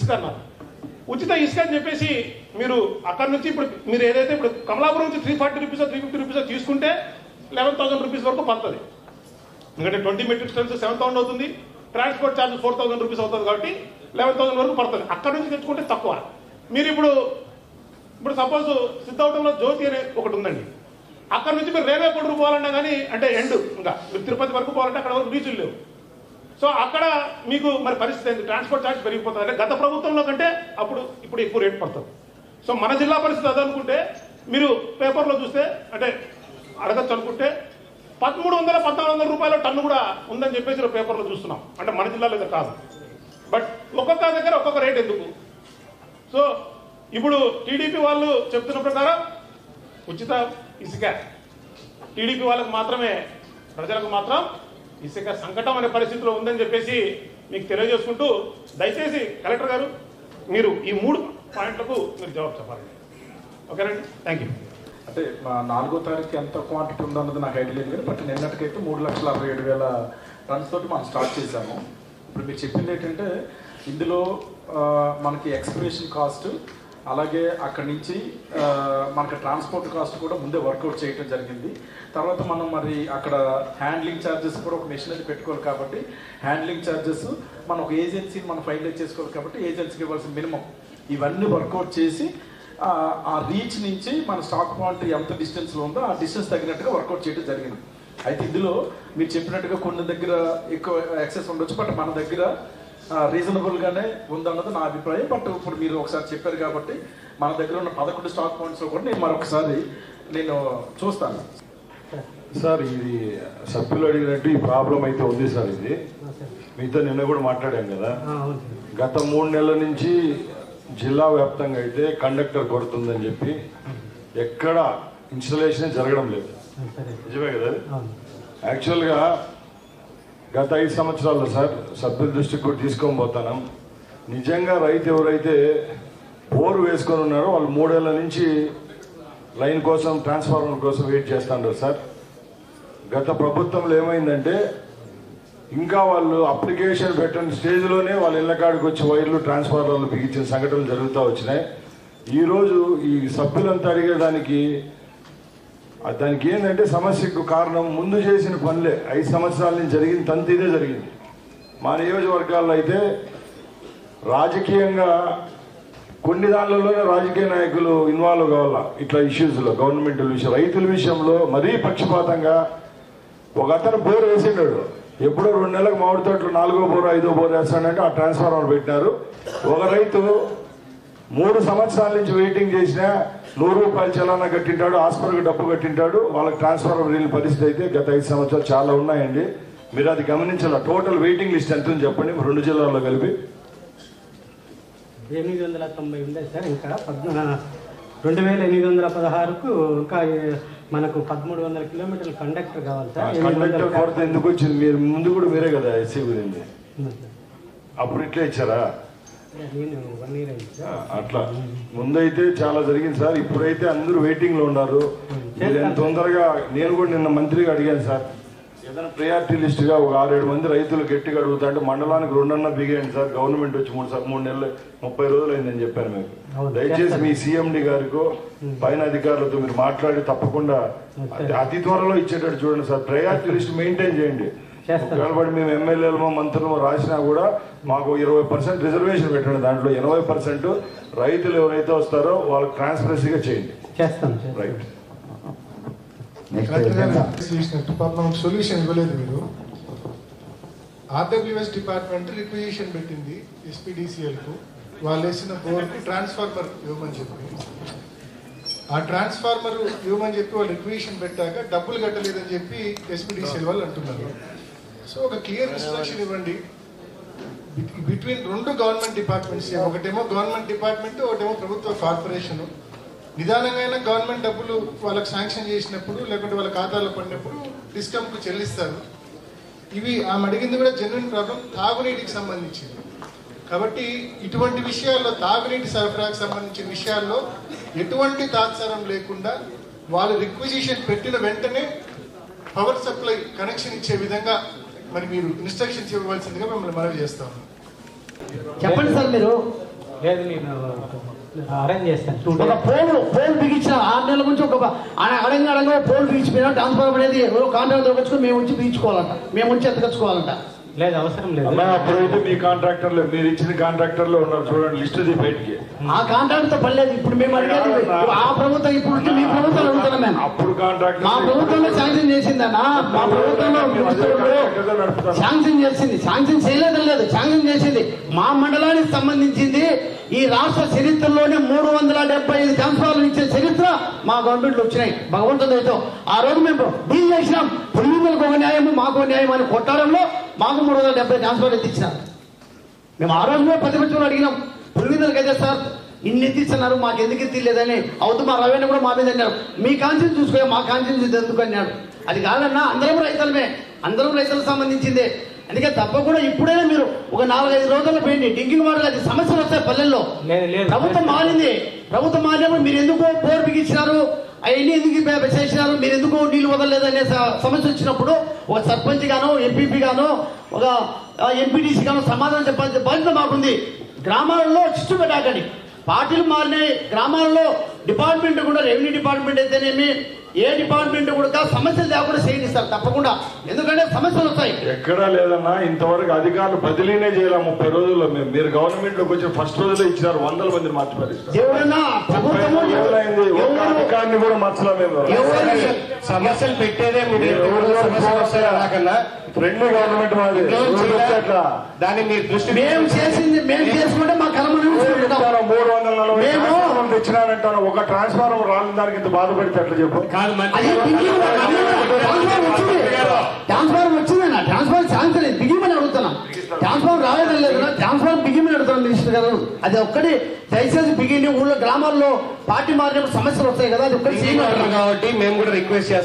ఇసుక అన్నారు. ఉచిత ఇసుక అని చెప్పేసి మీరు అక్కడ నుంచి ఇప్పుడు మీరు ఏదైతే ఇప్పుడు కమలాపురం నుంచి 340 రూపీస్ 350 రూపీస్ తీసుకుంటే 11,000 రూపీస్ వరకు పడుతుంది. ఎందుకంటే 20 మెట్రిక్ టన్స్ 7,000 అవుతుంది, ట్రాన్స్పోర్ట్ ఛార్జ్ 4,000 రూపీస్ అవుతుంది కాబట్టి 11,000 వరకు పడుతుంది. అక్కడ నుంచి తెచ్చుకుంటే తక్కువ. మీరు ఇప్పుడు సపోజ్ సిద్ధవటంలో జ్యోతి అనే ఒకటి ఉందండి, అక్కడ నుంచి మీరు రైల్వే కొడుకు పోవాలన్నా కానీ అంటే ఎండ్ ఇంకా మీరు తిరుపతి వరకు పోవాలంటే అక్కడ వరకు రీచులు లేవు. సో అక్కడ మీకు మరి పరిస్థితి ఏంటి, ట్రాన్స్పోర్ట్ ఛార్జ్ పెరిగిపోతుంది. అంటే గత ప్రభుత్వంలో కంటే ఇప్పుడు ఎక్కువ రేట్ పడుతుంది. సో మన జిల్లా పరిస్థితి అదనుకుంటే మీరు పేపర్లో చూస్తే అంటే అడగచ్చు అనుకుంటే 1,300-1,400 రూపాయల టన్ను కూడా ఉందని చెప్పేసి పేపర్లో చూస్తున్నాం. అంటే మన జిల్లాలో అయితే కాదు, బట్ ఒక్కొక్క దగ్గర ఒక్కొక్క రేట్ ఎందుకు. సో ఇప్పుడు టీడీపీ వాళ్ళు చెప్తున్న ప్రకారం ఉచిత ఇసుక టీడీపీ వాళ్ళకు మాత్రమే, ప్రజలకు మాత్రం ఇసుక సంకటం అనే పరిస్థితిలో ఉందని చెప్పేసి మీకు తెలియజేసుకుంటూ, దయచేసి కలెక్టర్ గారు మీరు ఈ 3 పాయింట్లకు మీరు జవాబు చెప్పాలి. ఓకేనండి, థ్యాంక్ యూ. అంటే 4వ తారీఖు ఎంత క్వాంటిటీ ఉందన్నది నాకు ఐడియా లేదు కానీ బట్ నిన్నటికైతే 3,67,000 టన్స్ తోటి మనం స్టార్ట్ చేశాము. ఇప్పుడు మీరు చెప్పింది ఏంటంటే ఇందులో మనకి ఎక్స్ప్రెషన్ కాస్ట్ అలాగే అక్కడి నుంచి మనకి ట్రాన్స్పోర్ట్ కాస్ట్ కూడా ముందే వర్కౌట్ చేయడం జరిగింది. తర్వాత మనం మరి అక్కడ హ్యాండ్లింగ్ ఛార్జెస్ కూడా ఒక మెషినరీ పెట్టుకోవాలి కాబట్టి హ్యాండ్లింగ్ ఛార్జెస్ మనం ఒక ఏజెన్సీని మనం ఫైనలైజ్ చేసుకోవాలి కాబట్టి ఏజెన్సీకి ఇవ్వాల్సిన మినిమం ఇవన్నీ వర్కౌట్ చేసి ఆ రీచ్ నుంచి మన స్టాక్ క్వాంటిటీ ఎంత డిస్టెన్స్లో ఉందో ఆ డిస్టెన్స్ తగినట్టుగా వర్కౌట్ చేయడం జరిగింది. అయితే ఇందులో మీరు చెప్పినట్టుగా కొన్ని దగ్గర ఎక్కువ యాక్సెస్ ఉండొచ్చు, బట్ మన దగ్గర రీజనబుల్గానే ఉందన్నది నా అభిప్రాయం. బట్ ఇప్పుడు మీరు ఒకసారి చెప్పారు కాబట్టి మన దగ్గర ఉన్న 11 స్టాక్ పాయింట్స్లో కూడా నేను మరొకసారి చూస్తాను. సార్ ఇది సభ్యులు అడిగినట్టు ఈ ప్రాబ్లం అయితే ఉంది సార్. ఇది మీతో నిన్న కూడా మాట్లాడాం కదా, గత 3 నెలల నుంచి జిల్లా వ్యాప్తంగా అయితే కండక్టర్ కొడుతుందని చెప్పి ఎక్కడ ఇన్స్టలేషన్ జరగడం లేదు. నిజమే కదా? యాక్చువల్గా గత 5 సంవత్సరాల్లో సార్ సభ్యుల దృష్టికి కూడా తీసుకొని పోతాను. నిజంగా రైతు ఎవరైతే బోరు వేసుకొని ఉన్నారో వాళ్ళు 3 ఏళ్ల నుంచి లైన్ కోసం ట్రాన్స్ఫార్మర్ కోసం వెయిట్ చేస్తున్నారు సార్. గత ప్రభుత్వంలో ఏమైందంటే ఇంకా వాళ్ళు అప్లికేషన్ పెట్టిన స్టేజ్లోనే వాళ్ళ ఇళ్ల కాడికి వచ్చి వైర్లు ట్రాన్స్ఫార్మర్లు బిగించిన సంఘటనలు జరుగుతూ వచ్చినాయి. ఈరోజు ఈ సభ్యులంతా అడిగేదానికి దానికి ఏంటంటే సమస్యకు కారణం ముందు చేసిన పనులే. 5 సంవత్సరాల నుంచి జరిగిన తంతు ఇదే జరిగింది. మా నియోజకవర్గాల్లో అయితే రాజకీయంగా కొన్ని దానిలోనే రాజకీయ నాయకులు ఇన్వాల్వ్ కావాలా ఇట్లా ఇష్యూస్లో, గవర్నమెంట్ విషయం, రైతుల విషయంలో మరీ పక్షపాతంగా. ఒక అతను బోర్ వేసిండాడు, ఎప్పుడో 2 నెలలకు మామిడి తోటలు 4వ బోర్ 5వ బోర్ వేస్తాడంటే ఆ ట్రాన్స్ఫార్మర్ పెట్టినారు. ఒక రైతు 3 సంవత్సరాల నుంచి వెయిటింగ్ చేసినా 100 రూపాయలు చలానా కట్టింటాడు, హాస్పిటల్కి డబ్బు కట్టింటాడు, వాళ్ళకి ట్రాన్స్ఫార్మర్ వెళ్ళిన పరిస్థితి అయితే గత 5 సంవత్సరాలు చాలా ఉన్నాయండి. మీరు అది గమనించాల. టోటల్ వెయిటింగ్ లిస్ట్ ఎంత ఉంది చెప్పండి 2 జిల్లాల్లో కలిపి? 890 ఉంది సార్. ఇంకా 2816కు ఇంకా మనకు 1300 కిలోమీటర్ల కండక్టర్ కావాలి సార్. కండక్టర్ కొరత ఎందుకు వచ్చింది? మీరు ముందు కూడా మీరే కదా ఎస్సీ గురించి, అప్పుడు ఇట్లా ఇచ్చారా? అట్లా ముందైతే చాలా జరిగింది సార్. ఇప్పుడైతే అందరూ వెయిటింగ్ లో ఉన్నారు. తొందరగా నేను కూడా నిన్న మంత్రిగా అడిగాను సార్, ఏదైనా ప్రయారిటీ లిస్ట్ గా ఒక 6-7 మంది రైతులు గట్టిగా అడుగుతా అంటే మండలానికి 2 బిగేయండి సార్. గవర్నమెంట్ వచ్చి 3 నెలలు 30 రోజులు అయిందని చెప్పాను మీకు. దయచేసి మీ సిఎండి గారికో పైన అధికారులతో మీరు మాట్లాడి తప్పకుండా అతి త్వరలో ఇచ్చేటట్టు చూడండి సార్. ప్రయారిటీ లిస్ట్ మెయింటైన్ చేయండి. ఒకవేళ మేము ఎమ్మెల్యేలు మంత్రులు రాసినా కూడా మాకు 20% రిజర్వేషన్ పెట్టండి. దాంట్లో 80% రైతులు ఎవరైతే వస్తారో వాళ్ళకి ట్రాన్స్పరెన్సీగా చేయండి. రైట్. సొల్యూషన్ ఇవ్వలేదు మీరు. ఆర్డబ్ల్యూఎస్ డిపార్ట్మెంట్ రిక్విజిషన్ పెట్టింది ఎస్పీడీసీఎల్కు, వాళ్ళు వేసిన బోర్డుకు ట్రాన్స్ఫార్మర్ ఇవ్వమని చెప్పి, ఆ ట్రాన్స్ఫార్మర్ ఇవ్వమని చెప్పి వాళ్ళు రిక్విజిషన్ పెట్టాక డబ్బులు కట్టలేదని చెప్పి ఎస్పీడీసీఎల్ వాళ్ళు అంటున్నారు. సో ఒక క్లియర్ ఇన్స్ట్రక్షన్ ఇవ్వండి బిట్వీన్ 2 గవర్నమెంట్ డిపార్ట్మెంట్స్. ఒకటేమో గవర్నమెంట్ డిపార్ట్మెంట్, ఒకటేమో ప్రభుత్వ కార్పొరేషన్. నిదానంగా గవర్నమెంట్ డబ్బులు వాళ్ళకి శాంక్షన్ చేసినప్పుడు లేకుంటే వాళ్ళ ఖాతాలో పడినప్పుడు డిస్కమ్కు చెల్లిస్తారు. ఇవి ఆమె అడిగింది కూడా జెన్యున్ ప్రాబ్లం తాగునీటికి సంబంధించింది కాబట్టి ఇటువంటి విషయాల్లో, తాగునీటి సరఫరాకు సంబంధించిన విషయాల్లో ఎటువంటి తాత్సారం లేకుండా వాళ్ళు రిక్విజిషన్ పెట్టిన వెంటనే పవర్ సప్లై కనెక్షన్ ఇచ్చే విధంగా మరి మీరు ఇన్స్ట్రక్షన్స్ ఇవ్వవలసిందిగా మిమ్మల్ని మనవి చేస్తాము. చెప్పండి సార్. మీరు లేదు నేను అరేంజ్ చేస్తాను 2 ఒక పోల్ బిగించిన 6 నెలల నుంచి ఒక అడంగా పోల్ బిగించిపోయినా ట్రాన్స్ఫార్మర్ అనేది ఎవరో కాంట్రాక్ట్ దొరకచ్చుకొని మేము వచ్చి బిగించుకోవాలంట, మేము వచ్చి ఎత్తకచ్చుకోవాలంట. లేదు అవసరం లేదు. అన్న అప్పుడైతే మీ కాంట్రాక్టర్లు మీరు ఇచ్చిన కాంట్రాక్టర్లు ఉన్నారు చూడండి, లిస్ట్ ది బయటికి. ఆ కాంట్రాక్ట్ తో పర్లేదు. ఇప్పుడు మేము అడిగేది ఆ ప్రభుత్వం, ఇప్పుడు ఉంటే మీ ప్రభుత్వం అడుగుతున్నాం మేము. అప్పుడు కాంట్రాక్టర్ మా ప్రభుత్వంలో శాంక్షన్ చేసిందన్న, మా ప్రభుత్వంలో శాంక్షన్ చేసింది, శాంక్షన్ చేయలేదని లేదు, శాంక్షన్ చేసింది. మా మండలానికి సంబంధించింది ఈ రాష్ట్ర చరిత్రలోనే 375 ట్రాన్స్ఫార్మర్లు ఇచ్చే చరిత్ర మా గవర్నమెంట్ లో వచ్చినాయి భగవంతుడితో. ఆ రోజు మేము డీల్ చేసినాం, పులివెందులకు ఒక న్యాయము మాకు ఒక న్యాయం అని కొట్టడంలో మాకు 370 ట్రాన్స్ఫార్మర్లు ఎత్తిచ్చినారు. మేము ఆ రోజు ప్రతిపక్షంలో అడిగినాం, పులివెందులకు అయితే సార్ ఇన్ని ఎత్తిస్తున్నారు మాకు ఎందుకు ఎత్తిలేదని. అవుతూ మా రవీణ కూడా మా మీద అన్నారు, మీ కాన్షియన్స్ చూసుకో మా కాన్షియన్స్ ఎందుకు అన్నాడు. అది కాదన్నా, అందరం రైతులమే, అందరం రైతులకు సంబంధించిందే. అందుకే తప్పకుండా ఇప్పుడైనా మీరు ఒక 4-5 రోజుల్లో పోయింది డ్రింకింగ్ వాటర్ అది సమస్యలు వస్తాయి పల్లెల్లో. ప్రభుత్వం మారింది, ప్రభుత్వం మారినప్పుడు మీరు ఎందుకు బోర్ బిగించినారు, అవన్నీ ఎందుకు చేసినారు, మీరు ఎందుకు నీళ్లు వదలలేదనే సమస్య వచ్చినప్పుడు ఒక సర్పంచ్ గాను ఎంపీపీ గాను ఒక ఎంపీటీసీ గాను సమాధానం చెప్పాల్సిన బాధ్యత మాకుంది. గ్రామాలలో చిచ్చు పెట్టాకండి, పార్టీలు మారినాయి. గ్రామాల్లో డిపార్ట్మెంట్ కూడా, రెవెన్యూ డిపార్ట్మెంట్ అయితేనేమి ఏ డిపార్ట్మెంట్ కూడా సమస్యలు లేకుండా చేయనిస్తారు తప్పకుండా, ఎందుకంటే సమస్యలు వస్తాయి. ఎక్కడా లేదన్నా, ఇంతవరకు అధికారులు బదిలీనే చేయాలి 30 రోజుల్లో. మీరు గవర్నమెంట్ లోకి వచ్చి ఫస్ట్ రోజులో ఇచ్చినారు, 100 మందిని మార్చిపారు. ఎవరైనా ప్రభుత్వం అధికారిని కూడా మార్చలేదు. సమస్యలు పెట్టేదే ఫ్రెండ్లీ గవర్నమెంట్ మాది. దాన్ని మీరు దృష్టి మేము చేసుకుంటే మా కలమ 340 తెచ్చినారంటారు. ఒక ట్రాన్స్ఫార్మర్ రాని దానికి ఇంత బాధపడితే ఎట్లా చెప్పు. ట్రాన్స్ఫార్మర్ వచ్చిందన్న, ట్రాన్స్ఫార్మర్ శాంక్షన్ బిగిమని అడుగుతున్నాం. ట్రాన్స్ఫార్మర్ రాలేదని లేదు, ట్రాన్స్ఫార్మర్ బిగిమని అడుగుతున్నాం మినిస్టర్ గారు. అది ఒక్కటి దయచేసి బిగిని ఊళ్ళో గ్రామాల్లో పార్టీ మారినప్పుడు సమస్యలు వస్తాయి కదా, అది ఒక్కటి కాబట్టి మేము కూడా రిక్వెస్ట్ చేస్తాం.